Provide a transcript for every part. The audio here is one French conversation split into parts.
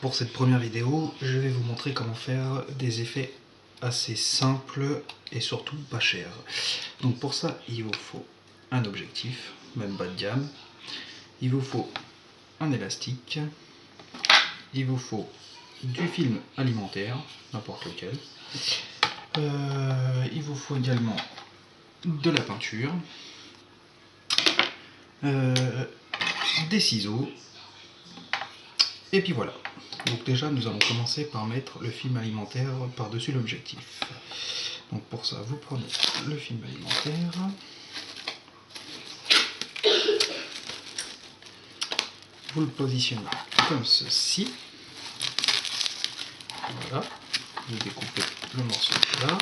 pour cette première vidéo, je vais vous montrer comment faire des effets assez simples et surtout pas chers. Donc pour ça, il vous faut un objectif, même bas de gamme. Il vous faut un élastique. Il vous faut du film alimentaire, n'importe lequel. Il vous faut également de la peinture, des ciseaux, et puis voilà. Donc déjà nous allons commencer par mettre le film alimentaire par-dessus l'objectif. Donc pour ça vous prenez le film alimentaire, vous le positionnez comme ceci, voilà, vous découpez le morceau là,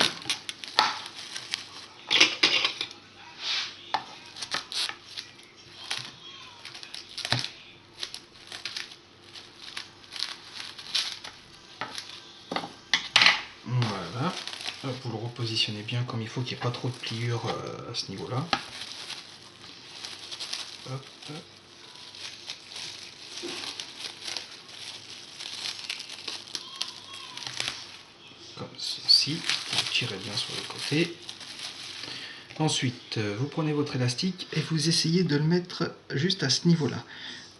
voilà, vous le repositionnez bien comme il faut, qu'il n'y ait pas trop de pliures à ce niveau là. Hop. Comme ceci, vous tirez bien sur le côté. Ensuite, vous prenez votre élastique et vous essayez de le mettre juste à ce niveau-là.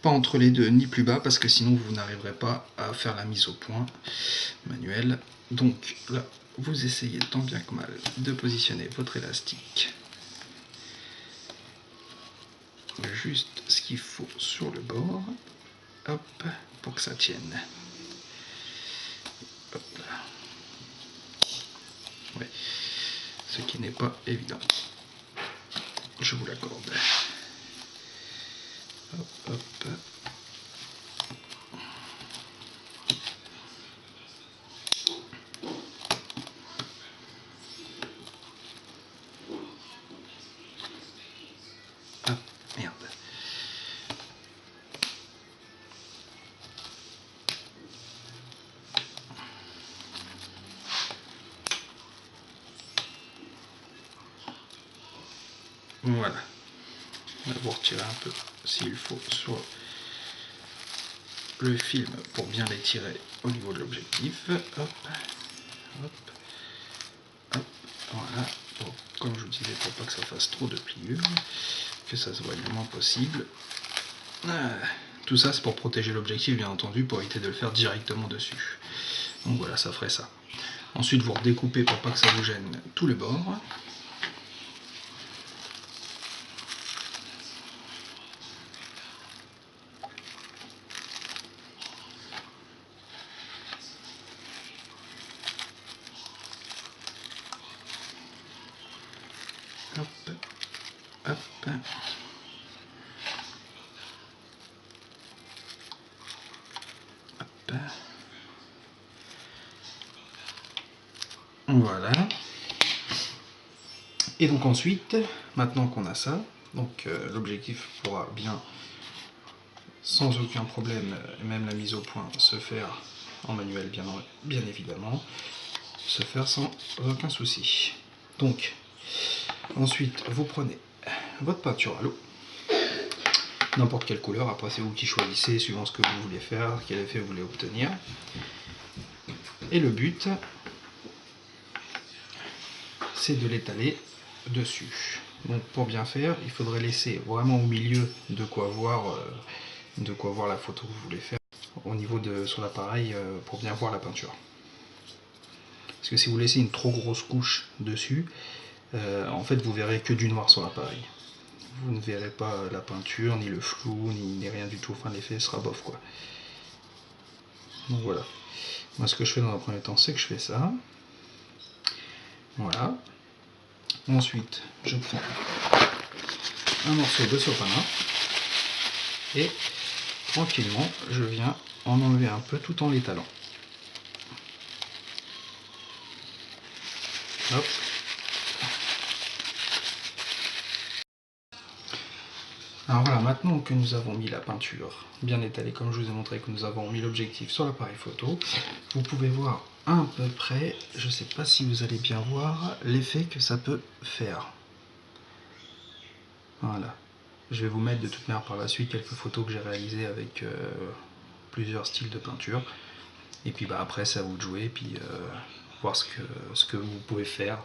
Pas entre les deux, ni plus bas, parce que sinon vous n'arriverez pas à faire la mise au point manuelle. Donc là, vous essayez tant bien que mal de positionner votre élastique juste ce qu'il faut sur le bord, hop, pour que ça tienne. Hop là. Ouais. Ce qui n'est pas évident, je vous l'accorde. Hop, hop. Ah, merde. Voilà. Vous retirez un peu s'il faut sur le film pour bien l'étirer au niveau de l'objectif. Hop, hop, hop, voilà. Bon, comme je vous disais, pour pas que ça fasse trop de pliures, que ça se voit le moins possible. Tout ça c'est pour protéger l'objectif, bien entendu, pour éviter de le faire directement dessus. Donc voilà, ça ferait ça. Ensuite vous redécoupez pour pas que ça vous gêne tous les bords. Hop, hop. Hop. Voilà. Et donc ensuite, maintenant qu'on a ça, donc l'objectif pourra bien, sans aucun problème, même la mise au point, se faire en manuel bien évidemment, se faire sans aucun souci. Donc, ensuite, vous prenez votre peinture à l'eau, n'importe quelle couleur, après c'est vous qui choisissez suivant ce que vous voulez faire, quel effet vous voulez obtenir. Et le but, c'est de l'étaler dessus. Donc pour bien faire, il faudrait laisser vraiment au milieu de quoi voir la photo que vous voulez faire au niveau de sur l'appareil pour bien voir la peinture. Parce que si vous laissez une trop grosse couche dessus, en fait vous verrez que du noir sur l'appareil. Vous ne verrez pas la peinture, ni le flou, ni rien du tout. Enfin l'effet sera bof quoi. Donc voilà. Moi ce que je fais dans un premier temps, c'est que je fais ça. Voilà. Ensuite, je prends un morceau de sopalin et tranquillement, je viens en enlever un peu tout en l'étalant. Hop. Alors voilà, maintenant que nous avons mis la peinture bien étalée, comme je vous ai montré, que nous avons mis l'objectif sur l'appareil photo, vous pouvez voir à peu près, je ne sais pas si vous allez bien voir, l'effet que ça peut faire. Voilà. Je vais vous mettre de toute manière par la suite quelques photos que j'ai réalisées avec plusieurs styles de peinture. Et puis bah, après c'est à vous de jouer et puis voir ce que vous pouvez faire.